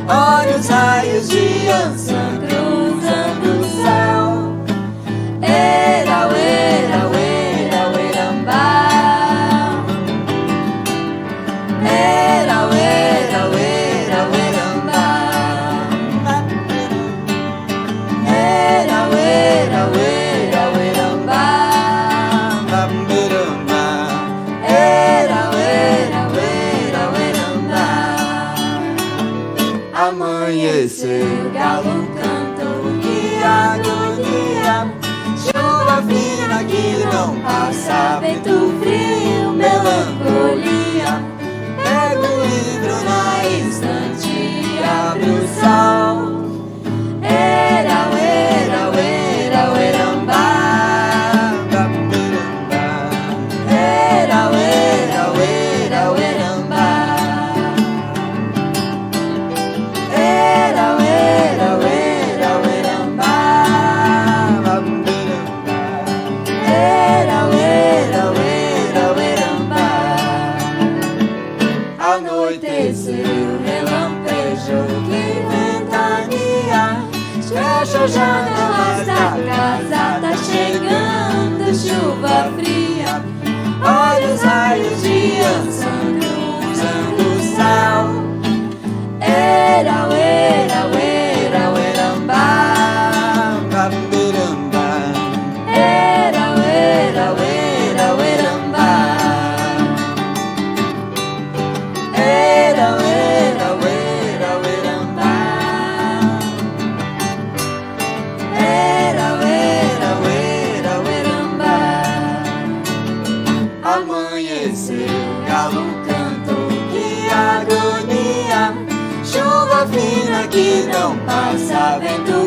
Olha os raios de ança cruzando o céu. Era, uera, uera, uerambá. Era, uera, uera, uerambá. Era, uera, uera, uerambá. Era, uera, uera, uerambá. Amanheceu, galo cantou, que agonia. Chuva fina que não passa, vento frio, melancolia. Pega o livro na estante e abre o sol. Era, uera, uera, uerambá. Era, uera, uera, uerambá. Era, uera, uera, uerambá. Era, uera, uera, uerambá. Anoiteceu, relampejou, que ventania. Fecha as janelas da casa, tá chegando chuva fria. Olha os raios de ança cruzando o céu. Era, uera, uera, uerambá. Era, uera, uera, uerambá. Era, uera, uera, uerambá. Era, uera, uera, uerambá. Amanheceu, galo cantou, que agonia. Chuva fina que não passa, vento